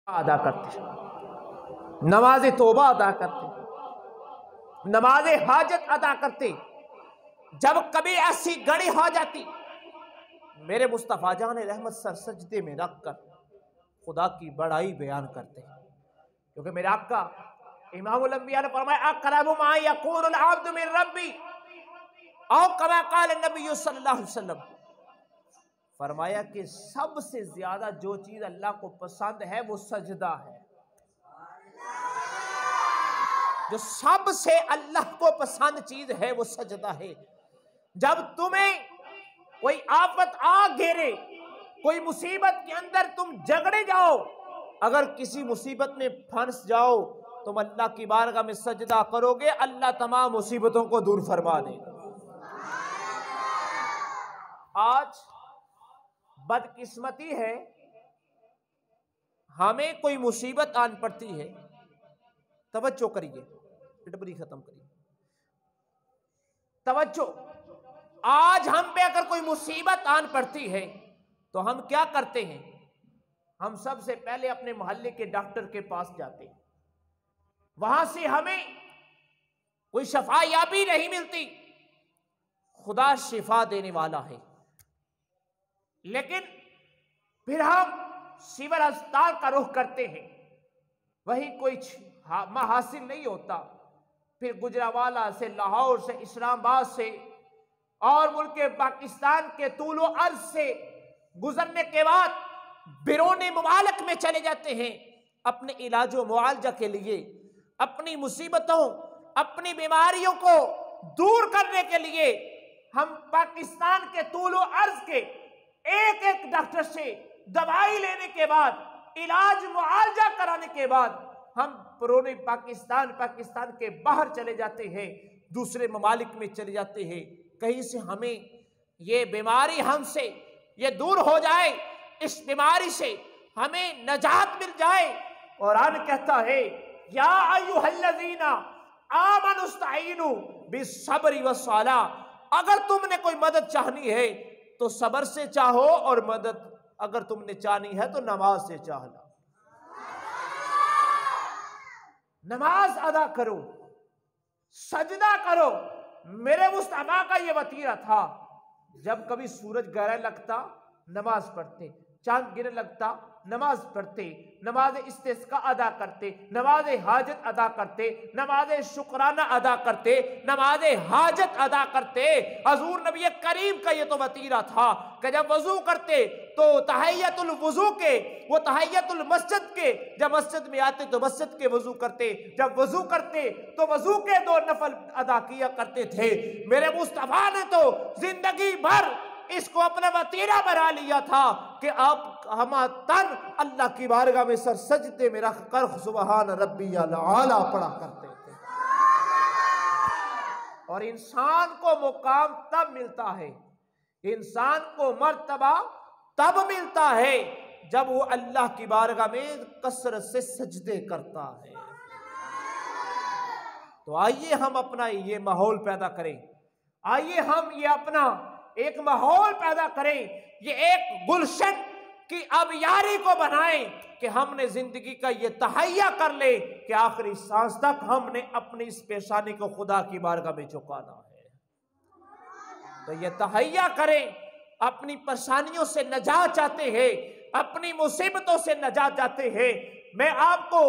ادا کرتے، نماز توبہ ادا کرتے، نماز حاجت ادا کرتے۔ جب کبھی ایسی گھڑی ہو جاتی، میرے مصطفیٰ جان رحمت سر سجدے میں رکھ کر خدا کی بڑائی بیان کرتے ہیں، کیونکہ میرے آقا امام الانبیاء نے فرمایا اقرب ما یکون العبد من ربی او کما قال النبی صلی اللہ علیہ وسلم، فرمایا کہ سب سے زیادہ جو چیز اللہ کو پسند ہے وہ سجدہ ہے۔ جو سب سے اللہ کو پسند چیز ہے وہ سجدہ ہے۔ جب تمہیں کوئی آفت آ گھیرے، کوئی مصیبت کے اندر تم جھگڑے جاؤ، اگر کسی مصیبت میں پھنس جاؤ، تم اللہ کی بارگاہ میں سجدہ کرو گے، اللہ تمام مصیبتوں کو دور فرما دے گا۔ آج بدقسمتی ہے، ہمیں کوئی مصیبت آن پڑتی ہے، توجہ کریے، ڈبری ختم کریے، توجہ۔ آج ہم پہ اگر کوئی مصیبت آن پڑتی ہے تو ہم کیا کرتے ہیں؟ ہم سب سے پہلے اپنے محلے کے ڈاکٹر کے پاس جاتے ہیں، وہاں سے ہمیں کوئی شفا یابی نہیں ملتی، خدا شفا دینے والا ہے، لیکن پھر ہم سول اسپتال کا رخ کرتے ہیں، وہی کوئی حاصل نہیں ہوتا، پھر گجرانوالہ سے، لاہور سے، اسلام آباد سے اور ملک پاکستان کے طول و عرض سے گزرنے کے بعد بیرون ممالک میں چلے جاتے ہیں اپنے علاج و معالجہ کے لیے، اپنی مصیبتوں، اپنی بیماریوں کو دور کرنے کے لیے۔ ہم پاکستان کے طول و عرض کے ایک ایک ڈاکٹر سے دوائی لینے کے بعد، علاج معالجہ کرانے کے بعد ہم بیرون پاکستان کے باہر چلے جاتے ہیں، دوسرے ممالک میں چلے جاتے ہیں، کہیں سے ہمیں یہ بیماری ہم سے یہ دور ہو جائے، اس بیماری سے ہمیں نجات مل جائے۔ قرآن کہتا ہے یا ایھا الذین آمنوا استعینوا بالصبر والصلاۃ، اگر تم نے کوئی مدد چاہنی ہے تو صبر سے چاہو، اور مدد اگر تم نے چاہنی ہے تو نماز سے چاہنا۔ نماز ادا کرو، سجدہ کرو۔ میرے مصطفیٰ کا یہ وطیرہ تھا، جب کبھی سورج گہرا لگتا نماز پڑھتے، چاند گرنے لگتا نماز پڑھتے، نماز استسقاء ادا کرتے، نماز حاجت ادا کرتے، نماز شکرانہ ادا کرتے، نماز حاجت ادا کرتے۔ حضور نبی کریم کا یہ تو وطیرہ تھا کہ جب وضو کرتے تو تحیۃ الوضو کے، وہ تحیۃ المسجد کے، جب مسجد میں آتے تو مسجد کے وضو کرتے، جب وضو کرتے تو وضو کے 2 نفل ادا کیا کرتے تھے۔ میرے مصطفیٰ نے تو زندگی بھر اس کو اپنا وطیرہ بنا لیا تھا کہ آپ ہم تن اللہ کی بارگاہ میں سر سجدے میں رکھ کر سبحان ربی الاعلیٰ پڑھا کرتے تھے۔ اور انسان کو مقام تب ملتا ہے، انسان کو مرتبہ تب ملتا ہے جب وہ اللہ کی بارگاہ میں کثرت سے سجدے کرتا ہے۔ تو آئیے ہم اپنا یہ ماحول پیدا کریں، آئیے ہم یہ اپنا ایک ماحول پیدا کریں، یہ ایک گلشن کی آبیاری کو بنائیں کہ ہم نے زندگی کا یہ تہیہ کر لے کہ آخری سانس تک ہم نے اپنی اس پیشانی کو خدا کی بارگاہ میں جھکانا ہے۔ تو یہ تہیہ کریں، اپنی پریشانیوں سے نجات چاہتے ہیں، اپنی مصیبتوں سے نجات چاہتے ہیں۔ میں آپ کو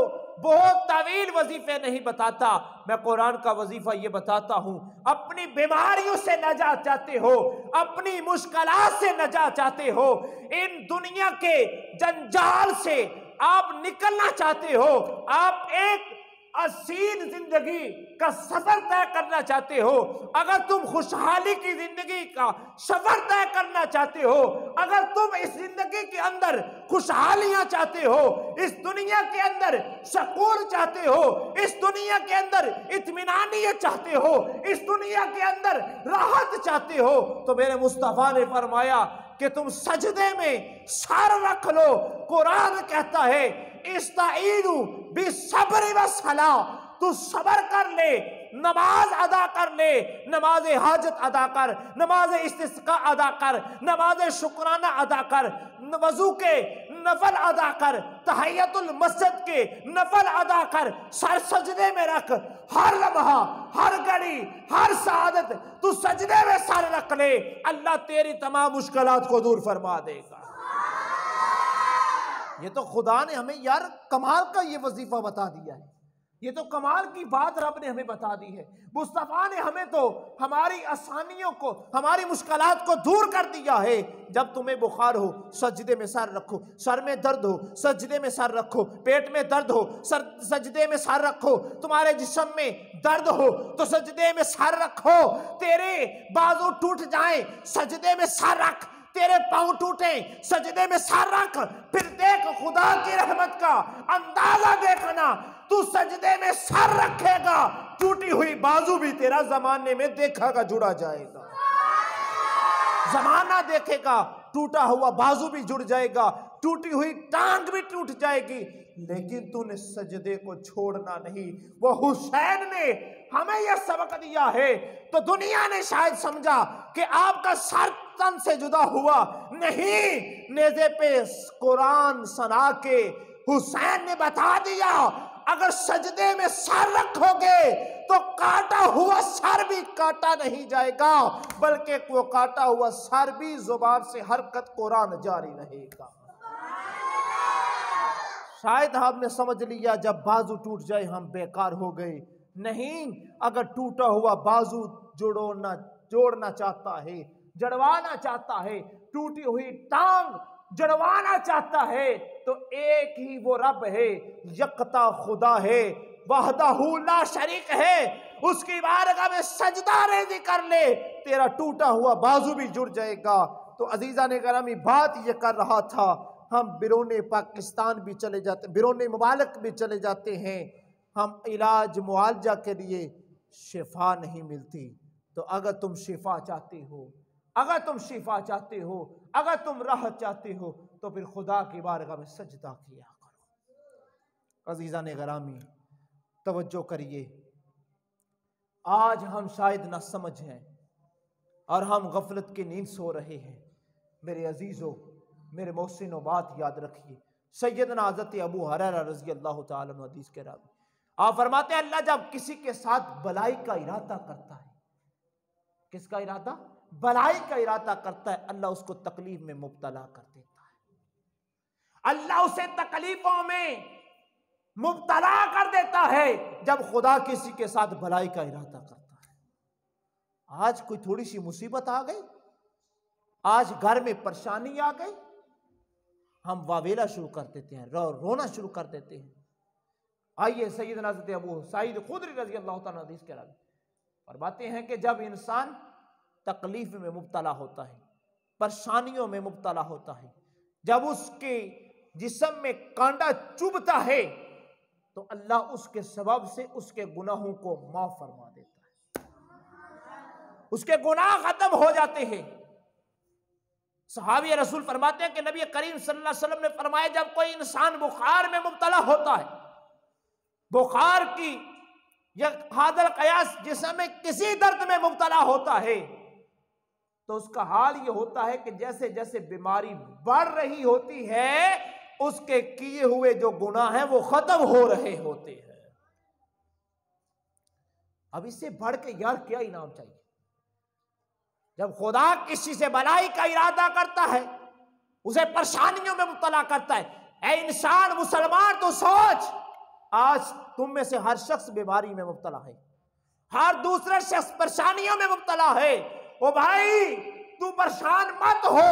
بہت طویل وظیفے نہیں بتاتا، میں قرآن کا وظیفہ یہ بتاتا ہوں۔ اپنی بیماریوں سے نجات چاہتے ہو، اپنی مشکلات سے نجات چاہتے ہو، ان دنیا کے جنجال سے آپ نکلنا چاہتے ہو، آپ ایک حسین زندگی کا سفر طے کرنا چاہتے ہو، اگر تم خوشحالی کی زندگی کا سفر طے کرنا چاہتے ہو، اگر تم اس زندگی کے اندر خوشحالیاں چاہتے ہو، اس دنیا کے اندر سکون چاہتے ہو، اس دنیا کے اندر اطمینانیت چاہتے ہو، اس دنیا کے اندر راحت چاہتے ہو، تو میرے مصطفیٰ نے فرمایا کہ تم سجدے میں سر رکھ لو۔ قرآن کہتا ہے استعینوا بالصبر والصلاۃ، تو صبر کر لے، نماز ادا کر لے، نماز حاجت ادا کر، نماز استسقاء ادا کر، نماز شکرانہ ادا کر، وضو کے نفل ادا کر، تحیت المسجد کے نفل ادا کر، سر سجدے میں رکھ، ہر لمحہ، ہر گھڑی، ہر سعادت تو سجدے میں سر رکھ لے، اللہ تیری تمام مشکلات کو دور فرما دے گا۔ یہ تو خدا نے ہمیں یار کمال کا یہ وظیفہ بتا دیا ہے، یہ تو کمال کی بات رب نے ہمیں بتا دی ہے۔ مصطفیٰ نے ہمیں تو ہماری آسانیوں کو، ہماری مشکلات کو دور کر دیا ہے۔ جب تمہیں بخار ہو سجدے میں سر رکھو، سر میں درد ہو سجدے میں سر رکھو، پیٹ میں درد ہو سجدے میں سر رکھو، تمہارے جسم میں درد ہو تو سجدے میں سر رکھو، تیرے بازو ٹوٹ جائیں سجدے میں سر رکھ، تیرے پاؤں ٹوٹیں سجدے میں سر رکھ، پھر دیکھ خدا کی رحمت کا اندازہ دیکھنا، تو سجدے میں سر رکھے گا، ٹوٹی ہوئی بازو بھی تیرا زمانے میں دیکھا گا جڑا جائے گا، زمانہ دیکھے گا ٹوٹا ہوا بازو بھی جڑ جائے گا، ٹوٹی ہوئی ٹانگ بھی ٹوٹ جائے گی، لیکن تو نے سجدے کو چھوڑنا نہیں۔ وہ حسین نے ہمیں یہ سبق دیا ہے تو دنیا نے شاید سمجھا کہ آپ کا سر تن سے جدا ہوا، نہیں، نیزے پہ قرآن سنا کے حسین نے بتا دیا اگر سجدے میں سر رکھو گے تو کاٹا ہوا سر بھی کاٹا نہیں جائے گا، بلکہ وہ کاٹا ہوا سر بھی زبان سے حرکت قرآن جاری رہے گا۔ شاید ہم نے سمجھ لیا جب بازو ٹوٹ جائے ہم بیکار ہو گئے، نہیں، اگر ٹوٹا ہوا بازو جوڑنا چاہتا ہے، جڑوانا چاہتا ہے، ٹوٹی ہوئی ٹانگ جڑوانا چاہتا ہے تو ایک ہی وہ رب ہے، یکتا خدا ہے، وحدہ لا شریک ہے، اس کی بارگاہ میں سجدہ ریزی کر لے، تیرا ٹوٹا ہوا بازو بھی جڑ جائے گا۔ تو عزیزان گرامی بات یہ کر رہا تھا، ہم بیرون پاکستان بھی چلے جاتے، بیرون ممالک بھی چلے جاتے ہیں، ہم علاج معالجہ کے لیے شفا نہیں ملتی، تو اگر تم شفا چاہتے ہو، اگر تم شفا چاہتے ہو، اگر تم راحت چاہتے ہو تو پھر خدا کی بارگاہ میں سجدہ کیا کرو۔ عزیزان گرامی توجہ کریے، آج ہم شاید نہ سمجھ ہیں اور ہم غفلت کی نیند سو رہے ہیں۔ میرے عزیزو، میرے محسنو، بات یاد رکھیے، سیدنا حضرت ابو ہریرہ رضی اللہ تعالیٰ عنہ حدیث کے راوی، آپ فرماتے ہیں اللہ جب کسی کے ساتھ بلائی کا ارادہ کرتا ہے، کس کا ارادہ؟ بلائی کا ارادہ کرتا ہے، اللہ اس کو تکلیف میں مبتلا کر دیتا ہے، اللہ اسے تکلیفوں میں مبتلا کر دیتا ہے جب خدا کسی کے ساتھ بلائی کا ارادہ کرتا ہے۔ آج کوئی تھوڑی سی مصیبت آ گئی، آج گھر میں پریشانی آ گئی، ہم واویلا شروع کر دیتے ہیں، رونا شروع کر دیتے ہیں۔ آئیے سیدنا حضرت ابو سعید خدری رضی اللہ تعالیٰ حدیث کے راوی فرماتے ہیں کہ جب انسان تکلیف میں مبتلا ہوتا ہے، پریشانیوں میں مبتلا ہوتا ہے، جب اس کے جسم میں کانٹا چبھتا ہے تو اللہ اس کے سبب سے اس کے گناہوں کو معاف فرما دیتا ہے، اس کے گناہ ختم ہو جاتے ہیں۔ صحابی رسول فرماتے ہیں کہ نبی کریم صلی اللہ علیہ وسلم نے فرمایا جب کوئی انسان بخار میں مبتلا ہوتا ہے، بخار کی یا حاضر قیاس جسم میں کسی درد میں مبتلا ہوتا ہے تو اس کا حال یہ ہوتا ہے کہ جیسے جیسے بیماری بڑھ رہی ہوتی ہے اس کے کیے ہوئے جو گناہ ہیں وہ ختم ہو رہے ہوتے ہیں۔ اب اس سے بڑھ کے یار کیا انعام چاہیے؟ جب خدا کسی سے بلائی کا ارادہ کرتا ہے، اسے پریشانیوں میں مبتلا کرتا ہے، اے انسان مسلمان تو سوچ، آج تم میں سے ہر شخص بیماری میں مبتلا ہے، ہر دوسرا شخص پریشانیوں میں مبتلا ہے، او بھائی تو پریشان مت ہو۔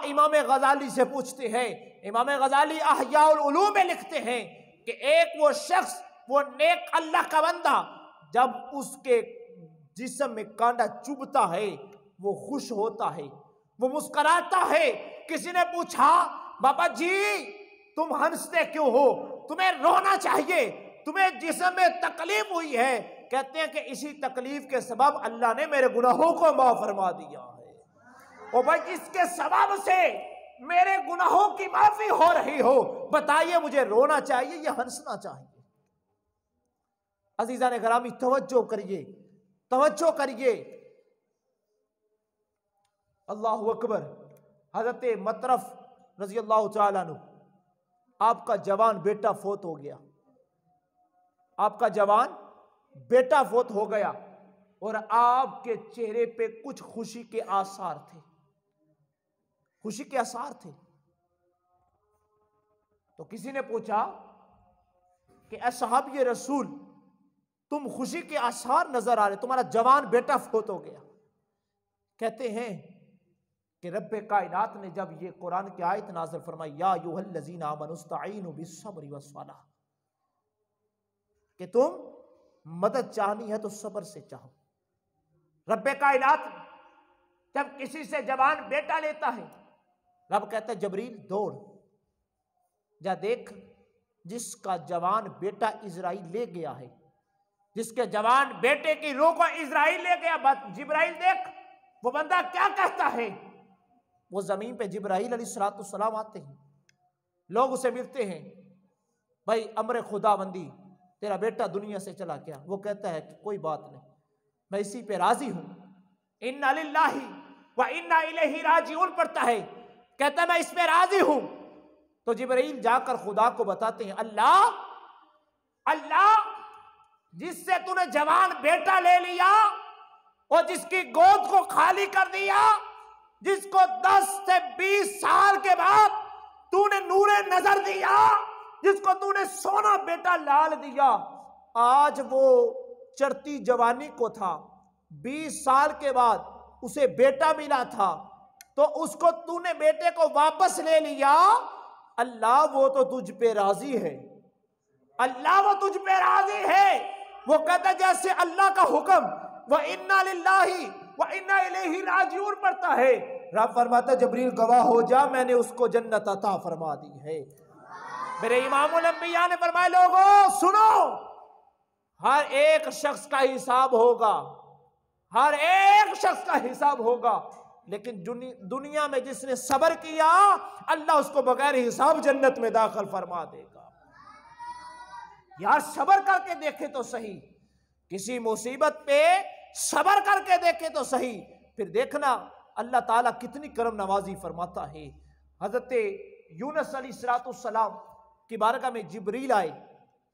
امام غزالی سے پوچھتے ہیں، امام غزالی احیاء العلوم میں لکھتے ہیں کہ ایک وہ شخص، وہ نیک اللہ کا بندہ، جب اس کے جسم میں کانٹا چبھتا ہے وہ خوش ہوتا ہے، وہ مسکراتا ہے۔ کسی نے پوچھا بابا جی تم ہنستے کیوں ہو، تمہیں رونا چاہیے، تمہیں جسم میں تکلیف ہوئی ہے، کہتے ہیں کہ اسی تکلیف کے سبب اللہ نے میرے گناہوں کو معاف فرما دیا ہے، اور بھائی اس کے سبب سے میرے گناہوں کی معافی ہو رہی ہو، بتائیے مجھے رونا چاہیے یا ہنسنا چاہیے؟ عزیزان گرامی توجہ کریے، توجہ کریے، اللہ اکبر۔ حضرت مطرف رضی اللہ تعالیٰ عنہ، آپ کا جوان بیٹا فوت ہو گیا، آپ کا جوان بیٹا فوت ہو گیا، اور آپ کے چہرے پہ کچھ خوشی کے آثار تھے، خوشی کے آثار تھے۔ تو کسی نے پوچھا کہ اے صحابی رسول، تم خوشی کے آثار نظر آ رہے، تمہارا جوان بیٹا فوت ہو گیا۔ کہتے ہیں کہ رب کائنات نے جب یہ قرآن کی آیت نازل فرمائی، یا ایھا الذین آمنوا استعینوا بالصبر والصلاۃ، کہ تم مدد چاہنی ہے تو صبر سے چاہو۔ رب کائنات جب کسی سے جوان بیٹا لیتا ہے، رب کہتا ہے جبریل دوڑ جا دیکھ، جس کا جوان بیٹا اسرائیل لے گیا ہے، جس کے جوان بیٹے کی روح کو اسرائیل لے گیا، جبرائیل دیکھ وہ بندہ کیا کہتا ہے۔ وہ زمین پہ جبرائیل علیہ السلام آتے ہیں، لوگ اسے ملتے ہیں، بھائی امر خدا بندی تیرا بیٹا دنیا سے چلا گیا۔ وہ کہتا ہے کہ کوئی بات نہیں، میں اسی پہ راضی ہوں، انا للہ و انا الیہ راجعون پڑھتا ہے، کہتا ہے میں اس پہ راضی ہوں۔ تو جبرائیل جا کر خدا کو بتاتے ہیں، اللہ جس سے تو نے جوان بیٹا لے لیا اور جس کی گود کو خالی کر دیا، جس کو 10 سے 20 سال کے بعد تو نے نور نظر دیا، جس کو تو نے سونا بیٹا لال دیا، آج وہ چڑھتی جوانی کو تھا، 20 سال کے بعد اسے بیٹا ملا تھا، تو اس کو تو نے بیٹے کو واپس لے لیا۔ اللہ وہ تو تجھ پہ راضی ہے، اللہ وہ تجھ پہ راضی ہے۔ وہ کہتا ہے جیسے اللہ کا حکم وَإِنَّا لِلَّهِ وَإِنَّا إِلَيْهِ راجعون پڑتا ہے، رب فرماتا ہے جبریل گواہ ہو جا، میں نے اس کو جنت عطا فرما دی ہے۔ میرے امام الانبیاء نے فرمایا لوگوں سنو، ہر ایک شخص کا حساب ہوگا، ہر ایک شخص کا حساب ہوگا، لیکن دنیا میں جس نے صبر کیا، اللہ اس کو بغیر حساب جنت میں داخل فرما دے گا۔ یار صبر کر کے دیکھے تو صحیح، کسی مصیبت پہ صبر کر کے دیکھے تو صحیح، پھر دیکھنا اللہ تعالیٰ کتنی کرم نوازی فرماتا ہے۔ حضرت یونس علیہ السلام کی بارگاہ میں جبریل آئے،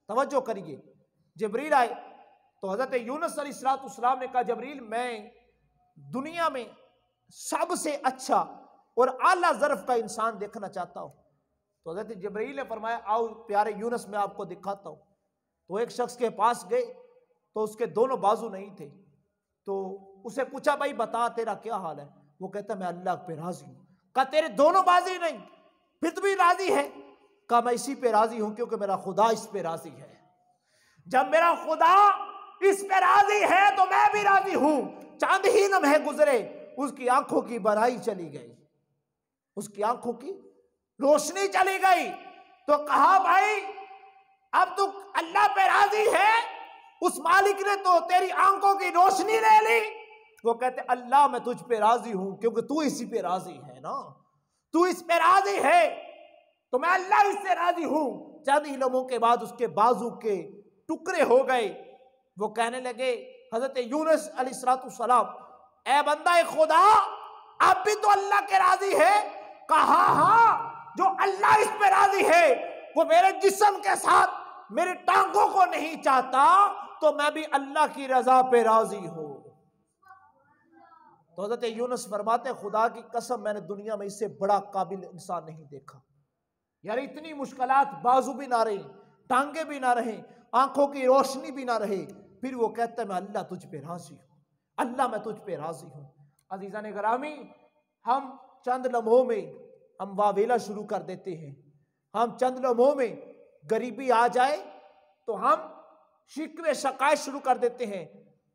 توجہ کریے، جبریل آئے تو حضرت یونس علیہ السلام نے کہا جبریل میں دنیا میں سب سے اچھا اور اعلیٰ ظرف کا انسان دیکھنا چاہتا ہوں۔ تو حضرت جبریل نے فرمایا آؤ پیارے یونس میں آپ کو دکھاتا ہوں۔ تو ایک شخص کے پاس گئے تو اس کے دونوں بازو نہیں تھے، تو اسے پوچھا بھائی بتا تیرا کیا حال ہے؟ وہ کہتا میں اللہ پہ راضی ہوں۔ کہا تیرے دونوں بازو نہیں، پھر تو بھی راضی ہے؟ کہا میں اسی پہ راضی ہوں کیونکہ میرا خدا اس پہ راضی ہے، جب میرا خدا اس پہ راضی ہے تو میں بھی راضی ہوں۔ چاند ہی لمحے گزرے، اس کی آنکھوں کی بڑائی چلی گئی، اس کی آنکھوں کی روشنی چلی گئی۔ تو کہا بھائی اب تو اللہ پہ راضی ہے، اس مالک نے تو تیری آنکھوں کی روشنی لے لی۔ وہ کہتے اللہ میں تجھ پہ راضی ہوں کیونکہ تو اسی پہ راضی ہے نا، تو اس پہ راضی ہے تو میں اللہ اس سے راضی ہوں۔ چند ہی لمحوں کے بعد اس کے بازو کے ٹکڑے ہو گئے۔ وہ کہنے لگے حضرت یونس علیہ السلام اے بندہ خدا اب بھی تو اللہ کے راضی ہے؟ کہا ہاں، جو اللہ اس پہ راضی ہے وہ میرے جسم کے ساتھ میری ٹانگوں کو نہیں چاہتا، تو میں بھی اللہ کی رضا پہ راضی ہوں۔ تو حضرت یونس فرماتے خدا کی قسم میں نے دنیا میں اس سے بڑا قابل انسان نہیں دیکھا، یار اتنی مشکلات، بازو بھی نہ رہے، ٹانگیں بھی نہ رہیں، آنکھوں کی روشنی بھی نہ رہے، پھر وہ کہتا ہے میں اللہ تجھ پہ راضی ہوں، اللہ میں تجھ پہ راضی ہوں۔ عزیزان گرامی، ہم چند لمحوں میں ہم واویلا شروع کر دیتے ہیں، ہم چند لمحوں میں غریبی آ جائے تو ہم شکوے شکایت شروع کر دیتے ہیں۔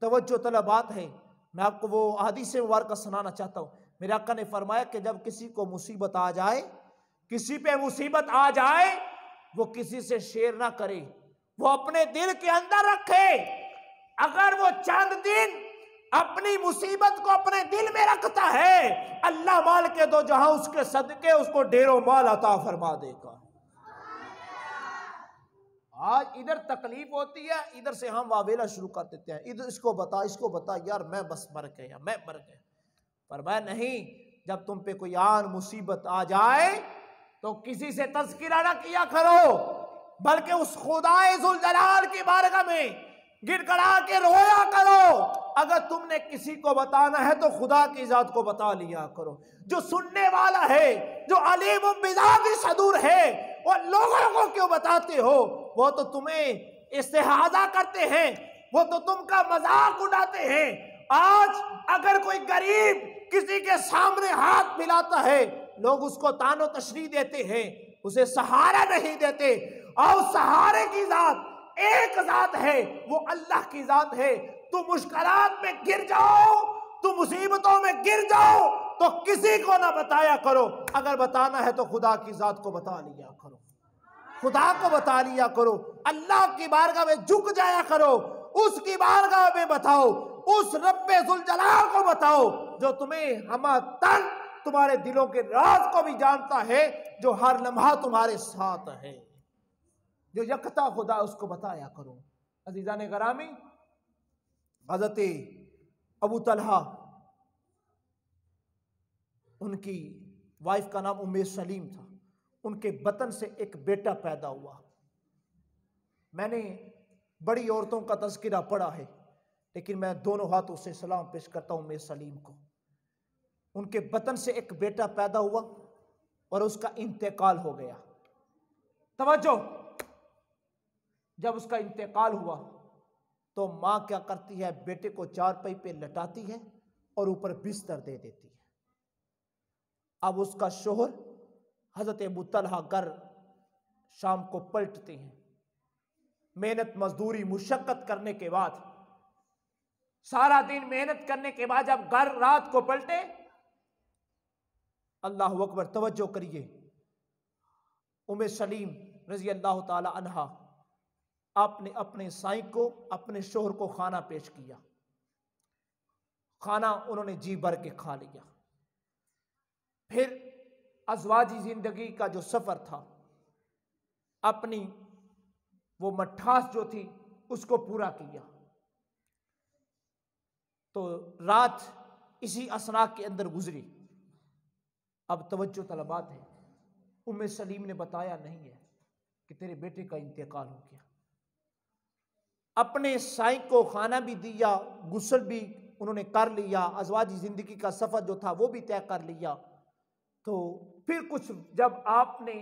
توجہ طلبات ہیں، میں آپ کو وہ احادیث مبارکہ سنانا چاہتا ہوں۔ میرے آقا نے فرمایا کہ جب کسی کو مصیبت آ جائے، کسی پہ مصیبت آ جائے، وہ کسی سے شیئر نہ کرے، وہ اپنے دل کے اندر رکھے۔ اگر وہ چند دن اپنی مصیبت کو اپنے دل میں رکھتا ہے، اللہ مال کے دو جہاں اس کے صدقے اس کو ڈھیروں مال عطا فرما دے گا۔ آج ادھر تکلیف ہوتی ہے، ادھر سے ہم واویلا شروع کر دیتے ہیں، ادھر اس کو بتا یار میں بس مر گیا، میں مر گیا۔ فرمایا نہیں، جب تم پہ کوئی آن مصیبت آ جائے تو کسی سے تذکرہ نہ کیا کرو، بلکہ اس خدائے ذوالجلال کی بارگاہ میں گر گڑا کے رویا کرو۔ اگر تم نے کسی کو بتانا ہے تو خدا کی ذات کو بتا لیا کرو، جو سننے والا ہے، جو علیم بذات صدور ہے۔ اور لوگوں کو کیوں بتاتے ہو؟ وہ تو تمہیں استہزاء کرتے ہیں، وہ تو تم کا مذاق اڑاتے ہیں۔ آج اگر کوئی غریب کسی کے سامنے ہاتھ ملاتا ہے، لوگ اس کو تان و تشریح دیتے ہیں، اسے سہارا نہیں دیتے۔ اور سہارے کی ذات ایک ذات ہے، وہ اللہ کی ذات ہے۔ تو مشکلات میں گر جاؤ، تو مصیبتوں میں گر جاؤ تو کسی کو نہ بتایا کرو، اگر بتانا ہے تو خدا کی ذات کو بتا لیا کرو، خدا کو بتا لیا کرو، اللہ کی بارگاہ میں جھک جایا کرو، اس کی بارگاہ میں بتاؤ، اس رب ذوالجلال کو بتاؤ جو تمہیں ہمہ تن تمہارے دلوں کے راز کو بھی جانتا ہے، جو ہر لمحہ تمہارے ساتھ ہے، جو یکتا خدا، اس کو بتایا کرو۔ عزیزان گرامی، حضرت ابو طلحہ، ان کی وائف کا نام ام سلیم تھا، ان کے بطن سے ایک بیٹا پیدا ہوا۔ میں نے بڑی عورتوں کا تذکرہ پڑھا ہے، لیکن میں دونوں ہاتھوں سے سلام پیش کرتا ہوں ام سلیم کو۔ ان کے بطن سے ایک بیٹا پیدا ہوا اور اس کا انتقال ہو گیا۔ توجہ، جب اس کا انتقال ہوا تو ماں کیا کرتی ہے؟ بیٹے کو چارپائی پہ لٹاتی ہے اور اوپر بستر دے دیتی ہے۔ اب اس کا شوہر حضرت ابو طلحہ گھر شام کو پلٹتے ہیں، محنت مزدوری مشقت کرنے کے بعد، سارا دن محنت کرنے کے بعد جب گھر رات کو پلٹے، اللہ اکبر، توجہ کریے، ام سلیم رضی اللہ تعالی عنہا آپ نے اپنے سائیں کو، اپنے شوہر کو کھانا پیش کیا۔ کھانا انہوں نے جی بھر کے کھا لیا۔ پھر ازواجی زندگی کا جو سفر تھا، اپنی وہ مٹھاس جو تھی اس کو پورا کیا۔ تو رات اسی اسنا کے اندر گزری۔ اب توجہ طلبات ہے، ام سلیم نے بتایا نہیں ہے کہ تیرے بیٹے کا انتقال ہو گیا۔ اپنے سائیں کو کھانا بھی دیا، غسل بھی انہوں نے کر لیا، ازواجی زندگی کا سفر جو تھا وہ بھی طے کر لیا۔ تو پھر کچھ جب آپ نے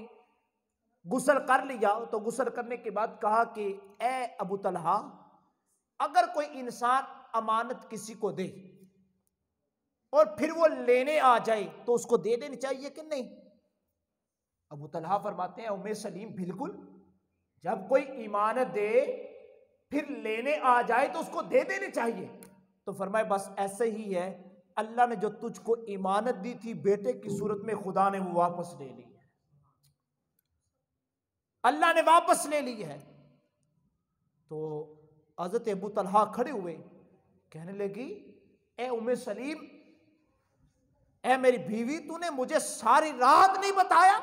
غسل کر لیا تو غسل کرنے کے بعد کہا کہ اے ابو طلحہ، اگر کوئی انسان امانت کسی کو دے اور پھر وہ لینے آ جائے تو اس کو دے دینی چاہیے کہ نہیں؟ ابو طلحہ فرماتے ہیں ام سلیم بالکل، جب کوئی امانت دے پھر لینے آ جائے تو اس کو دے دینی چاہیے۔ تو فرمائے بس ایسے ہی ہے، اللہ نے جو تجھ کو امانت دی تھی بیٹے کی صورت میں، خدا نے وہ واپس لے لی ہے، اللہ نے واپس لے لی ہے۔ تو حضرت ابو طلحہ کھڑے ہوئے، کہنے لگی اے ام سلیم، اے میری بیوی، تو نے مجھے ساری رات نہیں بتایا؟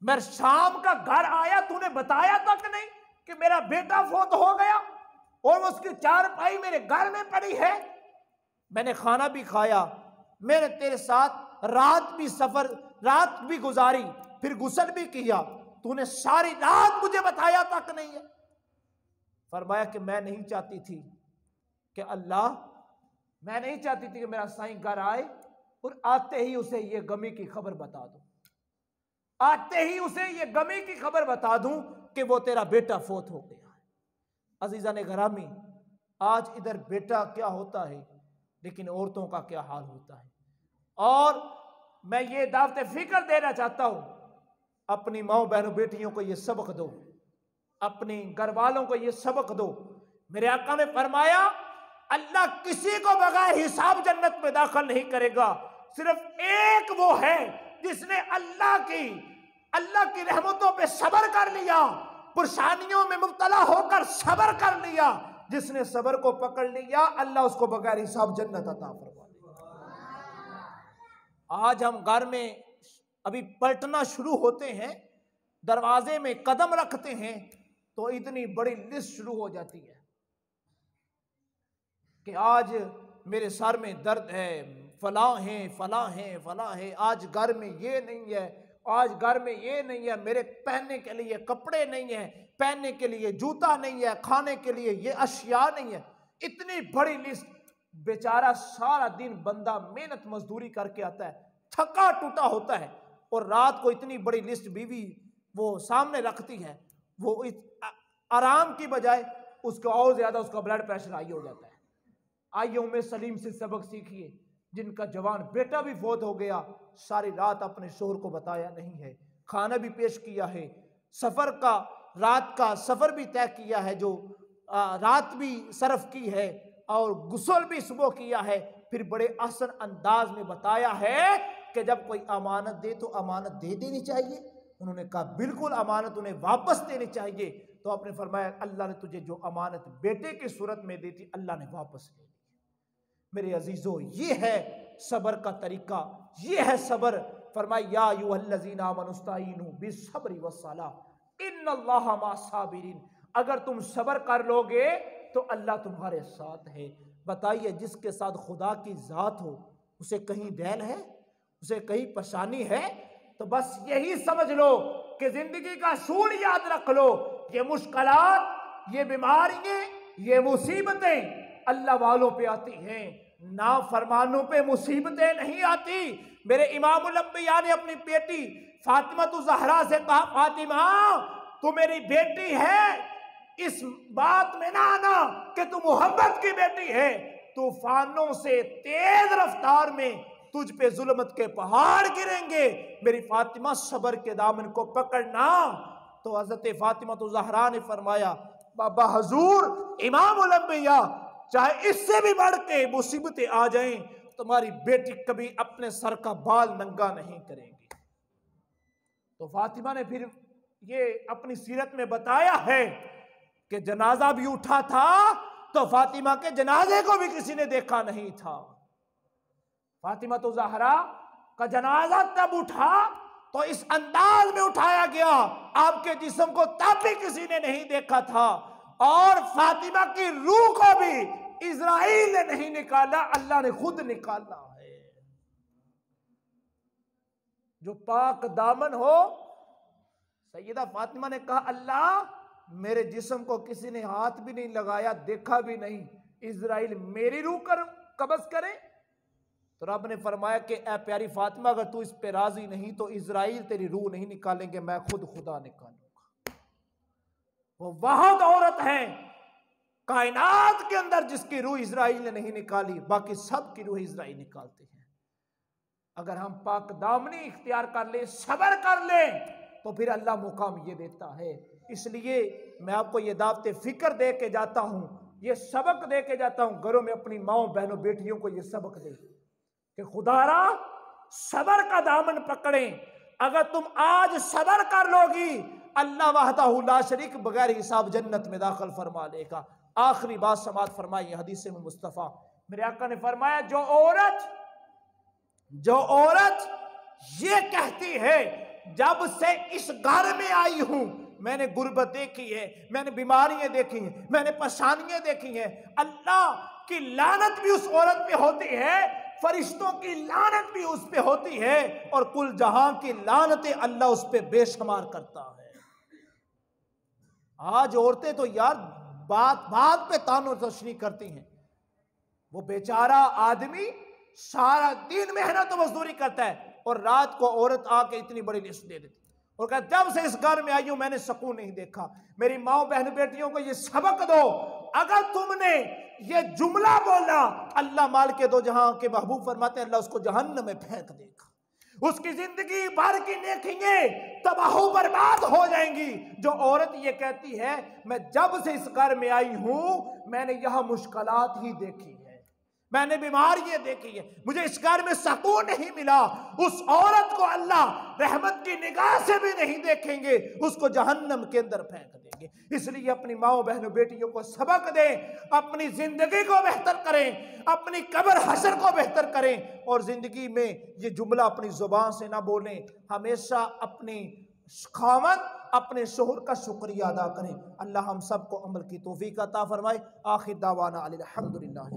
میں شام کا گھر آیا، تو نے بتایا تک نہیں کہ میرا بیٹا فوت ہو گیا اور اس کی چارپائی میرے گھر میں پڑی ہے؟ میں نے کھانا بھی کھایا، میں نے تیرے ساتھ رات بھی گزاری، پھر غسل بھی کیا، تو نے ساری رات مجھے بتایا تک نہیں ہے۔ فرمایا کہ میں نہیں چاہتی تھی کہ میرا سائیں گھر آئے اور آتے ہی اسے یہ غمی کی خبر بتا دوں کہ وہ تیرا بیٹا فوت ہو گیا ہے۔ عزیزان گرامی، آج ادھر بیٹا کیا ہوتا ہے، لیکن عورتوں کا کیا حال ہوتا ہے۔ اور میں یہ دعوت فکر دینا چاہتا ہوں، اپنی ماں بہنوں بیٹیوں کو یہ سبق دو، اپنے گھر والوں کو یہ سبق دو۔ میرے آقا نے فرمایا اللہ کسی کو بغیر حساب جنت میں داخل نہیں کرے گا، صرف ایک وہ ہے جس نے اللہ کی رحمتوں پہ صبر کر لیا، پریشانیوں میں مبتلا ہو کر صبر کر لیا، جس نے صبر کو پکڑ لیا اللہ اس کو بغیر حساب جنت عطا فرما دے گا۔ آج ہم گھر میں ابھی پلٹنا شروع ہوتے ہیں، دروازے میں قدم رکھتے ہیں، تو اتنی بڑی لسٹ شروع ہو جاتی ہے کہ آج میرے سر میں درد ہے، فلاں ہیں فلاں ہیں فلاں ہے، آج گھر میں یہ نہیں ہے، آج گھر میں یہ نہیں ہے، میرے پہننے کے لیے کپڑے نہیں ہیں، پہننے کے لیے جوتا نہیں ہے، کھانے کے لیے یہ اشیاء نہیں ہے. اتنی بڑی لسٹ. بیچارہ سارا دن بندہ محنت مزدوری کر کے آتا ہے، تھکا ٹوٹا ہوتا ہے، اور رات کو اتنی بڑی لسٹ بیوی وہ سامنے رکھتی ہے، وہ آرام کی بجائے اس کو اور زیادہ اس کا بلڈ پریشر ہائی ہو جاتا ہے. آئیے ام سلیم سے سبق سیکھیے، جن کا جوان بیٹا بھی فوت ہو گیا، ساری رات اپنے شوہر کو بتایا نہیں ہے، کھانا بھی پیش کیا ہے، سفر کا رات کا سفر بھی طے کیا ہے، جو رات بھی صرف کی ہے، اور غسل بھی صبح کیا ہے، پھر بڑے احسن انداز میں بتایا ہے کہ جب کوئی امانت دے تو امانت دے دینی چاہیے. انہوں نے کہا بالکل امانت انہیں واپس دینی چاہیے. تو آپ نے فرمایا اللہ نے تجھے جو امانت بیٹے کی صورت میں دی تھی اللہ نے واپس لے لی. میرے عزیزو، یہ ہے صبر کا طریقہ، یہ ہے صبر. فرمایا یا ایھا الذین آمنوا استعینوا بالصبر والصلاۃ ان اللہ مع الصابرین. اگر تم صبر کر لو گے تو اللہ تمہارے ساتھ ہے. بتائیے جس کے ساتھ خدا کی ذات ہو اسے کہیں ڈیل ہے، اسے کہیں پریشانی ہے؟ تو بس یہی سمجھ لو کہ زندگی کا اصول یاد رکھ لو، یہ مشکلات، یہ بیماریاں، یہ مصیبتیں اللہ والوں پہ آتی ہیں، نافرمانوں پہ مصیبتیں نہیں آتی. میرے امام الانبیاء نے اپنی بیٹی فاطمہ الزہرا سے کہا فاطمہ تو میری بیٹی ہے، اس بات میں نہ آنا کہ تو محمد کی بیٹی ہے، طوفانوں سے تیز رفتار میں تجھ پہ ظلمت کے پہاڑ گریں گے، میری فاطمہ صبر کے دامن کو پکڑنا. تو حضرت فاطمہ الزہرا نے فرمایا بابا حضور امام الانبیاء چاہے اس سے بھی بڑھ کے مصیبتیں آ جائیں تمہاری بیٹی کبھی اپنے سر کا بال ننگا نہیں کریں گی. تو فاطمہ نے پھر یہ اپنی سیرت میں بتایا ہے کہ جنازہ بھی اٹھا تھا تو فاطمہ کے جنازے کو بھی کسی نے دیکھا نہیں تھا. فاطمہ تو زہرا کا جنازہ تب اٹھا تو اس انداز میں اٹھایا گیا، آپ کے جسم کو تب بھی کسی نے نہیں دیکھا تھا، اور فاطمہ کی روح کو بھی اسرائیل نے نہیں نکالا، اللہ نے خود نکالا ہے. جو پاک دامن ہو، سیدہ فاطمہ نے کہا اللہ میرے جسم کو کسی نے ہاتھ بھی نہیں لگایا، دیکھا بھی نہیں، اسرائیل میری روح قبض کرے. تو رب نے فرمایا کہ اے پیاری فاطمہ اگر تو اس پہ راضی نہیں تو اسرائیل تیری روح نہیں نکالیں گے، میں خود خدا نکالوں گا. وہ واحد عورت ہے کائنات کے اندر جس کی روح اسرائیل نے نہیں نکالی، باقی سب کی روح اسرائیل نکالتے ہیں. اگر ہم پاک دامنی اختیار کر لیں، صبر کر لیں، تو پھر اللہ مقام یہ دیتا ہے. اس لیے میں آپ کو یہ دعوت فکر دے کے جاتا ہوں، یہ سبق دے کے جاتا ہوں، گھروں میں اپنی ماؤں بہنوں بیٹیوں کو یہ سبق دے کہ خدا را صبر کا دامن پکڑیں. اگر تم آج صبر کر لو گی اللہ وحدہ لا شریک بغیر حساب جنت میں داخل فرما لے گا. آخری بات سماعت فرمائی حدیث میں مصطفیٰ میرے آقا نے فرمایا جو عورت یہ کہتی ہے جب سے اس گھر میں آئی ہوں میں نے غربت دیکھی ہے، میں نے بیماریاں دیکھی ہیں، میں نے پریشانیاں دیکھی ہیں، اللہ کی لعنت بھی اس عورت پہ ہوتی ہے، فرشتوں کی لعنت بھی اس پہ ہوتی ہے، اور کل جہاں کی لعنتیں اللہ اس پہ بے شمار کرتا ہے. آج عورتیں تو یار بات پہ تان و تشنیع کرتی ہیں. وہ بیچارہ آدمی سارا دن محنت و مزدوری کرتا ہے اور رات کو عورت آ کے اتنی بڑی لسٹ دے دیتی اور کہتا جب سے اس گھر میں آئی ہوں میں نے سکون نہیں دیکھا. میری ماں بہن بیٹیوں کو یہ سبق دو، اگر تم نے یہ جملہ بولا اللہ مالک دو جہاں کے محبوب فرماتے ہیں اللہ اس کو جہنم میں پھینک دے گا، اس کی زندگی بھر کی نیکیاں تباہ و برباد ہو جائیں گی. جو عورت یہ کہتی ہے میں جب سے اس گھر میں آئی ہوں میں نے یہاں مشکلات ہی دیکھی ہے، میں نے بیماریاں دیکھی ہے، مجھے اس گھر میں سکون نہیں ملا، اس عورت کو اللہ رحمت کی نگاہ سے بھی نہیں دیکھیں گے، اس کو جہنم کے اندر پھینک دیں گے. اس لیے اپنی ماؤں بہنوں بیٹیوں کو سبق دیں، اپنی زندگی کو بہتر کریں، اپنی قبر حشر کو بہتر کریں، اور زندگی میں یہ جملہ اپنی زبان سے نہ بولیں، ہمیشہ اپنی خاوند اپنے شوہر کا شکریہ ادا کریں۔ اللہ ہم سب کو عمل کی توفیق عطا فرمائے۔ آخر دعوانا الحمدللہ۔